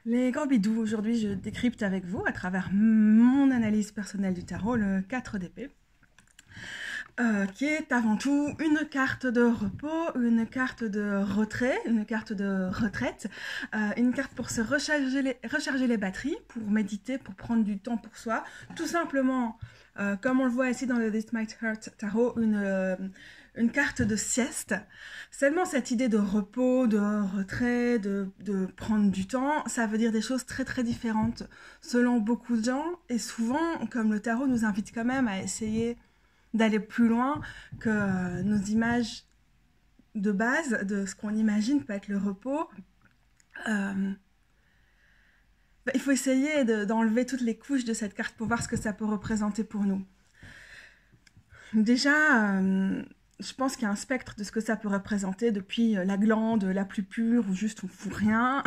Les grands bidous, aujourd'hui je décrypte avec vous, à travers mon analyse personnelle du tarot, le 4 d'épée, qui est avant tout une carte de repos, une carte de retrait, une carte de retraite, une carte pour se recharger les batteries, pour méditer, pour prendre du temps pour soi, tout simplement, comme on le voit ici dans le This Might Hurt Tarot, une carte de sieste. Seulement cette idée de repos, de retrait, de prendre du temps, ça veut dire des choses très très différentes selon beaucoup de gens, et souvent, comme le tarot nous invite quand même à essayer d'aller plus loin que nos images de base, de ce qu'on imagine peut être le repos, il faut essayer d'enlever toutes les couches de cette carte pour voir ce que ça peut représenter pour nous. Déjà, je pense qu'il y a un spectre de ce que ça peut représenter, depuis la glande la plus pure, où juste on fout rien,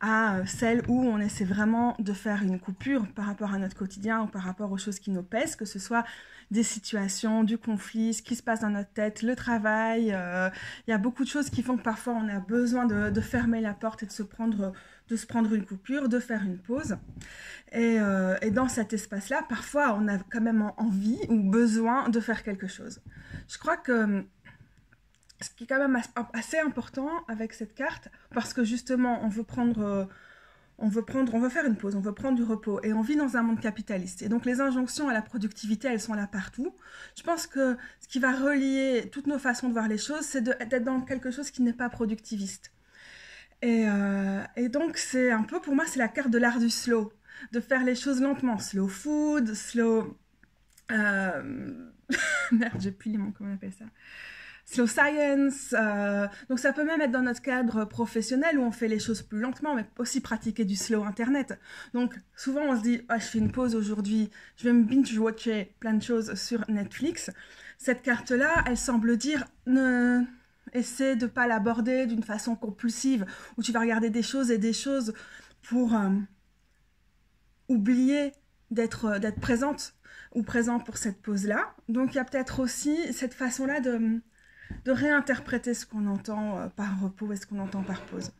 à celle où on essaie vraiment de faire une coupure par rapport à notre quotidien ou par rapport aux choses qui nous pèsent, que ce soit des situations, du conflit, ce qui se passe dans notre tête, le travail. Il y a beaucoup de choses qui font que parfois on a besoin de fermer la porte et de se prendre une coupure, de faire une pause. Et dans cet espace-là, parfois on a quand même envie ou besoin de faire quelque chose. Je crois que ce qui est quand même assez important avec cette carte, parce que justement on veut faire une pause, on veut prendre du repos, et on vit dans un monde capitaliste. Et donc les injonctions à la productivité, elles sont là partout. Je pense que ce qui va relier toutes nos façons de voir les choses, c'est d'être dans quelque chose qui n'est pas productiviste. Et donc c'est un peu, pour moi, c'est la carte de l'art du slow, de faire les choses lentement. Slow food, slow... Merde, j'ai plus les mots, comment on appelle ça, slow science. Donc ça peut même être dans notre cadre professionnel où on fait les choses plus lentement, mais aussi pratiquer du slow internet. Donc souvent on se dit, ah, je fais une pause aujourd'hui, je vais me binge-watcher plein de choses sur Netflix. Cette carte-là, elle semble dire, essaie de ne pas l'aborder d'une façon compulsive, où tu vas regarder des choses pour oublier d'être présente ou présent pour cette pause-là. Donc il y a peut-être aussi cette façon-là de réinterpréter ce qu'on entend par repos et ce qu'on entend par pause.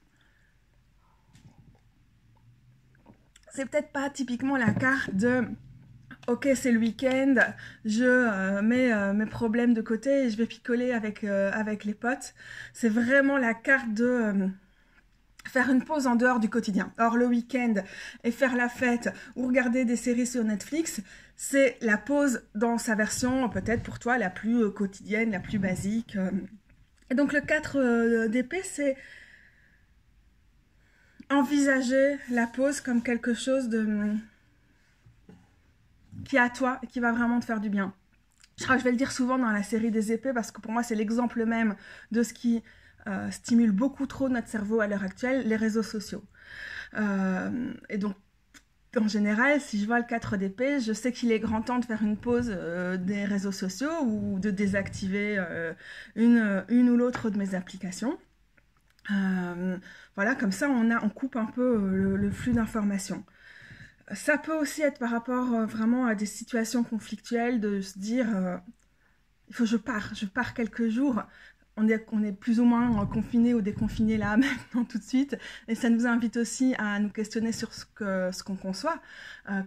C'est peut-être pas typiquement la carte de « Ok, c'est le week-end, je mets mes problèmes de côté et je vais picoler avec les potes ». C'est vraiment la carte de faire une pause en dehors du quotidien. Or, le week-end et faire la fête ou regarder des séries sur Netflix, c'est la pause dans sa version peut-être pour toi la plus quotidienne, la plus basique. Et donc le 4 d'épée, c'est envisager la pause comme quelque chose qui est à toi et qui va vraiment te faire du bien. Je crois que je vais le dire souvent dans la série des épées, parce que pour moi c'est l'exemple même de ce qui stimule beaucoup trop notre cerveau à l'heure actuelle, les réseaux sociaux. Et donc en général, si je vois le 4 d'épée, je sais qu'il est grand temps de faire une pause des réseaux sociaux ou de désactiver une ou l'autre de mes applications. Voilà, comme ça on coupe un peu le flux d'informations. Ça peut aussi être par rapport vraiment à des situations conflictuelles, de se dire il faut que je pars quelques jours. On est plus ou moins confinés ou déconfinés là maintenant tout de suite, et ça nous invite aussi à nous questionner sur ce qu'on conçoit,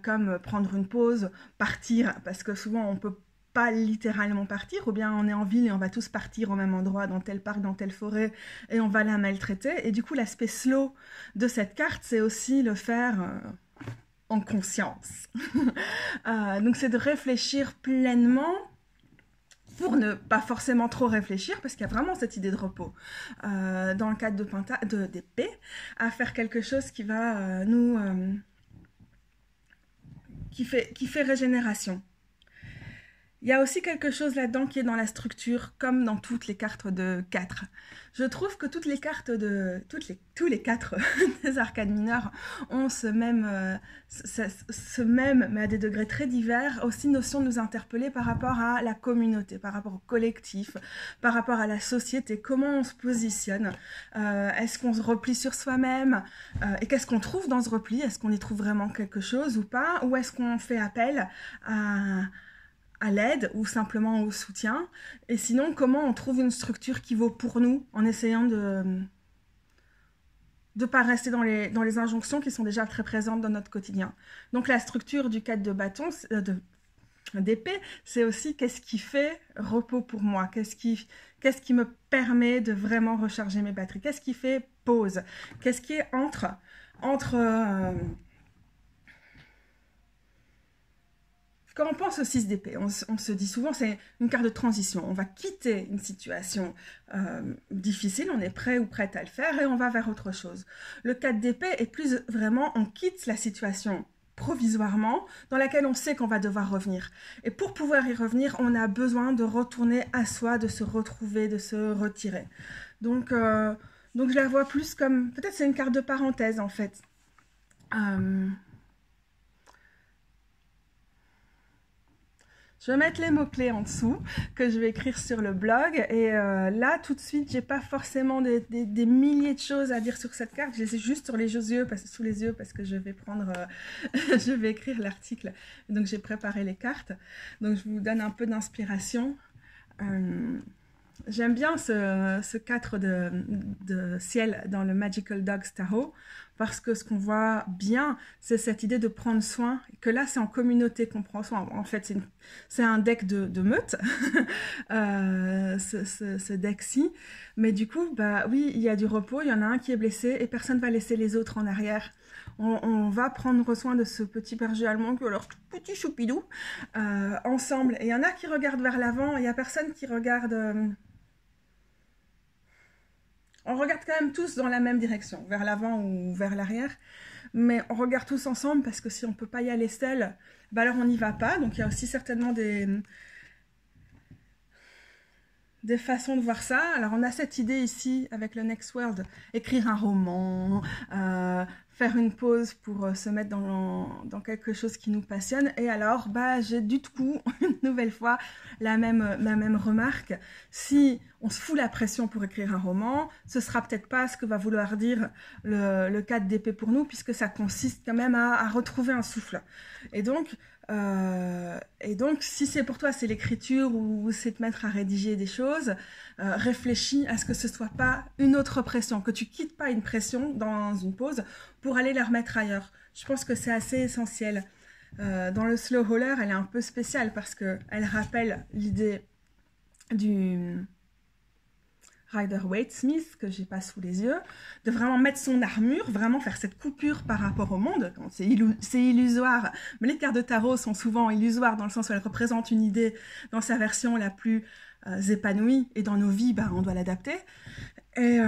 comme prendre une pause, partir, parce que souvent on peut pas littéralement partir, ou bien on est en ville et on va tous partir au même endroit, dans tel parc, dans telle forêt, et on va la maltraiter. Et du coup l'aspect slow de cette carte, c'est aussi le faire en conscience. Donc c'est de réfléchir pleinement, pour ne pas forcément trop réfléchir, parce qu'il y a vraiment cette idée de repos dans le cadre d'épée, à faire quelque chose qui va qui fait régénération. Il y a aussi quelque chose là-dedans qui est dans la structure, comme dans toutes les cartes de 4. Je trouve que toutes les cartes tous les 4 des arcades mineures ont ce même, mais à des degrés très divers, aussi notion de nous interpeller par rapport à la communauté, par rapport au collectif, par rapport à la société, comment on se positionne, est-ce qu'on se replie sur soi-même, et qu'est-ce qu'on trouve dans ce repli, est-ce qu'on y trouve vraiment quelque chose ou pas, ou est-ce qu'on fait appel à l'aide ou simplement au soutien, et sinon comment on trouve une structure qui vaut pour nous, en essayant de ne pas rester dans les injonctions qui sont déjà très présentes dans notre quotidien. Donc la structure du 4 de bâton, d'épée, c'est aussi qu'est-ce qui fait repos pour moi, qu'est-ce qui me permet de vraiment recharger mes batteries, qu'est-ce qui fait pause, qu'est-ce qui est entre quand on pense au 6 d'épée, on se dit souvent c'est une carte de transition. On va quitter une situation difficile, on est prêt ou prête à le faire et on va vers autre chose. Le 4 d'épée est plus vraiment, on quitte la situation provisoirement dans laquelle on sait qu'on va devoir revenir. Et pour pouvoir y revenir, on a besoin de retourner à soi, de se retrouver, de se retirer. Donc je la vois plus comme, peut-être c'est une carte de parenthèse en fait. Je vais mettre les mots-clés en dessous que je vais écrire sur le blog. Et là, tout de suite, j'ai pas forcément des milliers de choses à dire sur cette carte. Je les ai juste sous les yeux parce que je vais prendre, je vais écrire l'article. Donc, j'ai préparé les cartes. Donc, je vous donne un peu d'inspiration. J'aime bien ce 4 de ciel dans le Magical Dogs Tarot parce que ce qu'on voit bien, c'est cette idée de prendre soin, que là, c'est en communauté qu'on prend soin. En fait, c'est un deck de meute, ce deck-ci. Mais du coup, bah oui, il y a du repos, il y en a un qui est blessé et personne ne va laisser les autres en arrière. On va prendre soin de ce petit berger allemand qui a leur tout petit choupidou ensemble. Et il y en a qui regardent vers l'avant et il n'y a personne qui regarde... On regarde quand même tous dans la même direction, vers l'avant ou vers l'arrière, mais on regarde tous ensemble parce que si on ne peut pas y aller seul, bah alors on n'y va pas. Donc il y a aussi certainement des façons de voir ça. Alors on a cette idée ici avec le Next World, écrire un roman, faire une pause pour se mettre dans quelque chose qui nous passionne. Et alors, bah, j'ai du coup, une nouvelle fois, la même remarque. Si on se fout la pression pour écrire un roman, ce sera peut-être pas ce que va vouloir dire le 4 d'épée pour nous, puisque ça consiste quand même à retrouver un souffle. Et donc, si c'est pour toi, c'est l'écriture ou c'est te mettre à rédiger des choses, réfléchis à ce que ce soit pas une autre pression, que tu quittes pas une pression dans une pause pour aller la remettre ailleurs. Je pense que c'est assez essentiel. Dans le slow roller, elle est un peu spéciale parce que elle rappelle l'idée du Rider-Waite-Smith, que j'ai pas sous les yeux, de vraiment mettre son armure, vraiment faire cette coupure par rapport au monde. C'est illusoire, mais les cartes de tarot sont souvent illusoires dans le sens où elles représentent une idée dans sa version la plus épanouie, et dans nos vies, bah, on doit l'adapter. Et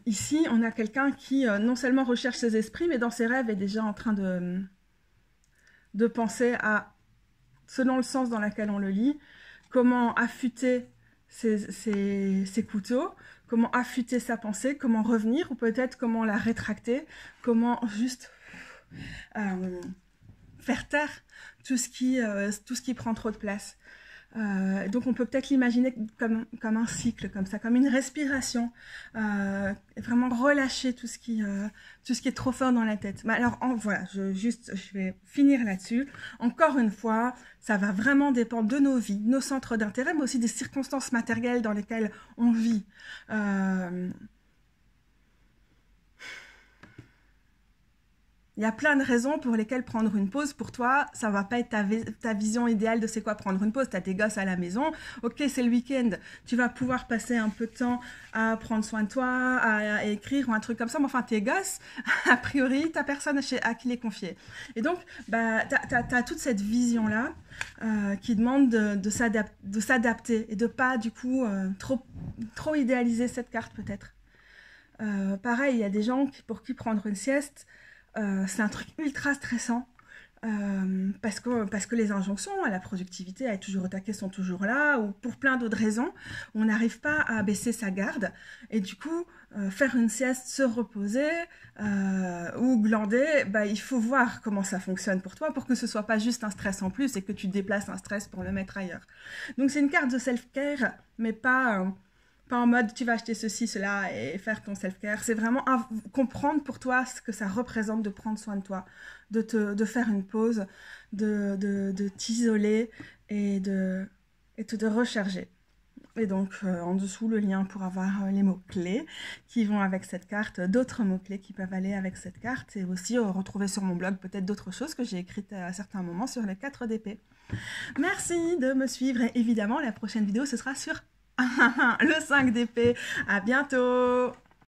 ici, on a quelqu'un qui non seulement recherche ses esprits, mais dans ses rêves est déjà en train de penser à, selon le sens dans lequel on le lit, comment affûter ses couteaux, comment affûter sa pensée, comment revenir, ou peut-être comment la rétracter, comment juste faire taire tout ce qui prend trop de place. Donc on peut peut-être l'imaginer comme un cycle, comme ça, comme une respiration, vraiment relâcher tout ce qui est trop fort dans la tête. Mais alors voilà, je vais finir là-dessus. Encore une fois, ça va vraiment dépendre de nos vies, nos centres d'intérêt, mais aussi des circonstances matérielles dans lesquelles on vit. Il y a plein de raisons pour lesquelles prendre une pause, pour toi, ça va pas être ta vision idéale de c'est quoi prendre une pause. Tu as tes gosses à la maison, ok, c'est le week-end, tu vas pouvoir passer un peu de temps à prendre soin de toi, à écrire ou un truc comme ça, mais enfin, tes gosses, a priori, t'as personne à qui les confier. Et donc, bah, t'as toute cette vision-là qui demande de s'adapter et de pas, du coup, trop idéaliser cette carte, peut-être. Pareil, il y a des gens pour qui prendre une sieste, c'est un truc ultra stressant parce que les injonctions à la productivité, à être toujours au taquet sont toujours là, ou pour plein d'autres raisons, on n'arrive pas à baisser sa garde et du coup faire une sieste, se reposer ou glander, bah, il faut voir comment ça fonctionne pour toi pour que ce soit pas juste un stress en plus et que tu déplaces un stress pour le mettre ailleurs. Donc c'est une carte de self-care, mais pas en mode tu vas acheter ceci, cela et faire ton self-care. C'est vraiment comprendre pour toi ce que ça représente de prendre soin de toi, de faire une pause, de t'isoler et de recharger. Et donc en dessous le lien pour avoir les mots-clés qui vont avec cette carte, d'autres mots-clés qui peuvent aller avec cette carte, et aussi retrouver sur mon blog peut-être d'autres choses que j'ai écrites à certains moments sur les 4 d'épée. Merci de me suivre, et évidemment la prochaine vidéo ce sera sur le 5 d'épée. À bientôt.